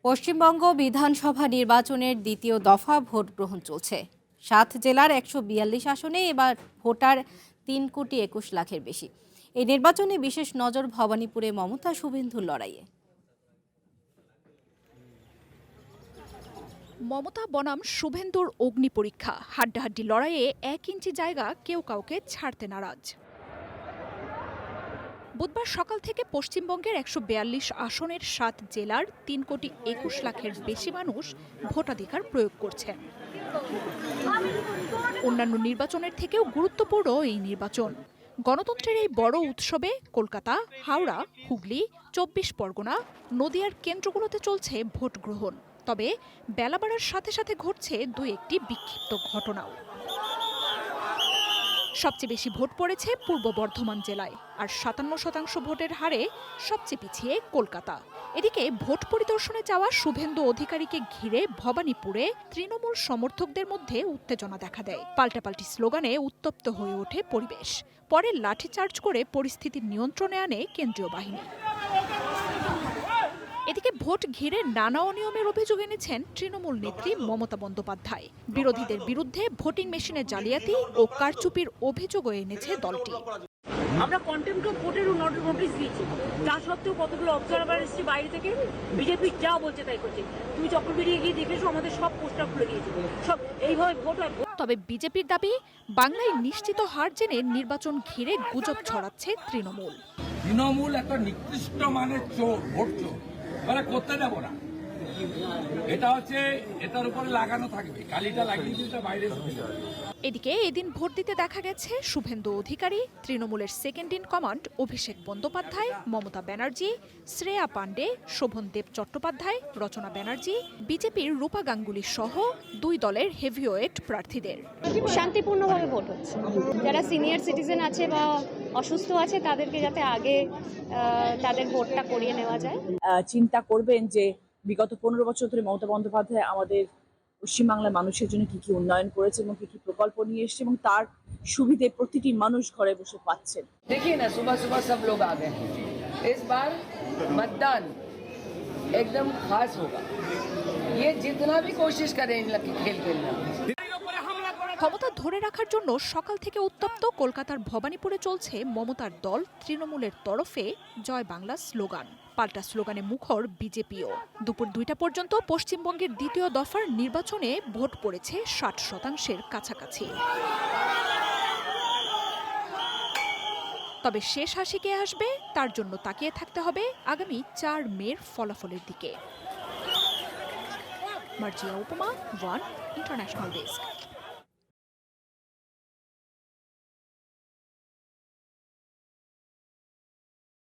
পশ্চিমবঙ্গ বিধানসভা নির্বাচনের দ্বিতীয় দফা ভোট গ্রহণ চলছে। ৭ জেলার ১৪২ আসনে এবার ভোটার ৩,২১,০০,০০০-এর বেশি। এই নির্বাচনে বিশেষ নজর ভবানীপুরে মমতা শুভেন্দুর লড়াইয়ে। মমতা বনাম শুভেন্দুর অগ্নি পরীক্ষা, হাড্ডাহাড্ডি লড়াইয়ে ১ ইঞ্চি জায়গা কেউ কাউকে ছাড়তে নারাজ। বুধবার সকাল থেকে পশ্চিমবঙ্গের ১৪২ আসনের ৭ জেলার ৩,২১,০০,০০০-এর বেশি মানুষ ভোটাধিকার প্রয়োগ করছেন। অন্যান্য নির্বাচনের থেকেও গুরুত্বপূর্ণ এই নির্বাচন। গণতন্ত্রের এই বড় উৎসবে কলকাতা, হাওড়া, হুগলি, ২৪ পরগনা, নদিয়ার কেন্দ্রগুলোতে চলছে ভোট গ্রহণ। তবে বেলা বাড়ার সাথে সাথে ঘটছে দুই একটি বিক্ষিপ্ত ঘটনাও। সবচেয়ে বেশি ভোট পড়েছে পূর্ব বর্ধমান জেলায়, আর ৫৭% ভোটের হারে সবচেয়ে পিছিয়ে কলকাতা। এদিকে ভোট পরিদর্শনে যাওয়া শুভেন্দু অধিকারীকে ঘিরে ভবানীপুরে তৃণমূল সমর্থকদের মধ্যে উত্তেজনা দেখা দেয়। পাল্টাপাল্টি স্লোগানে উত্তপ্ত হয়ে ওঠে পরিবেশ। পরে লাঠিচার্জ করে পরিস্থিতি নিয়ন্ত্রণে আনে কেন্দ্রীয় বাহিনী। এদিকে ভোট ঘিরে নানা অনিয়মের অভিযোগ এনেছেন তৃণমূল নেত্রী মমতা বন্দ্যোপাধ্যায়। বিরোধীদের বিরুদ্ধে ভোটিং মেশিনে জালিয়াতি ও কারচুপির অভিযোগও এনেছে দলটি। আমরা কন্টেম্প্ট অফ ভোটের নোটিশ দিয়েছি, তা সত্ত্বেও কতগুলো অবজারভার এসেছে বাইরে থেকে, বিজেপি যা বলছে তাই করছে। তুমি যখন বেরিয়ে গিয়ে দেখেছো আমাদের সব পোস্টার খুলে দিয়েছে, সব এইভাবে ভোট হয়। তবে বিজেপির দাবি, বাংলায় নিশ্চিত হার জেনে নির্বাচন ঘিরে গুজব ছড়াচ্ছে তৃণমূল। তৃণমূল একটা নিকৃষ্ট মানের চোর, ভোট চোর, মানে করতে দেবো না। এটা হচ্ছে এটার উপরে লাগানো থাকবে, কালিটা লাগিয়ে দিতে বাইরে। এদিকে এদিন ভোট দিতে দেখা গেছে শুভেন্দু অধিকারী, তৃণমূলের second in command Abhishek Bandyopadhyay, Mamata Banerjee, Shreya Pandey, Sovandeb Chattopadhyay, রচনা ব্যানার্জি, বিজেপির রূপা গাঙ্গুলি সহ দুই দলের হেভিওয়েট প্রার্থীদের। শান্তিপূর্ণভাবে ভোট হচ্ছে। যারা সিনিয়র সিটিজেন আছে বা অসুস্থ আছে তাদেরকে যাতে আগে তাদের ভোটটা করিয়ে নেওয়া যায়। চিন্তা করবেন যে বিগত ১৫ বছর ধরে মমতা বন্দ্যোপাধ্যায় আমাদের পশ্চিমবাংলার মানুষের জন্য কি কি উন্নয়ন করেছে এবং কি কি প্রকল্প নিয়ে এসেছে, এবং তার সুবিধে প্রতিটি মানুষ ঘরে বসে পাচ্ছেন। देखिए ना, सुबह सुबह सब लोग आ गए। इस बार मतदान एकदम खास होगा। ये जितना भी कोशिश करें इन लोग की खेल खेलना। ক্ষমতা ধরে রাখার জন্য সকাল থেকে উত্তপ্ত কলকাতার ভবানীপুরে চলছে মমতার দল তৃণমূলের তরফে জয় বাংলা স্লোগান। পাল্টা স্লোগানে মুখর বিজেপিও। দুপুর ২টা পর্যন্ত পশ্চিমবঙ্গের দ্বিতীয় দফার নির্বাচনে ভোট পড়েছে ৬০%-এর কাছাকাছি। তবে শেষ হাসি কে আসবে তার জন্য তাকিয়ে থাকতে হবে আগামী ৪ মের ফলাফলের দিকে। মার্জিয়া উপমা, ওয়ান ইন্টারন্যাশনাল ডেস্ক।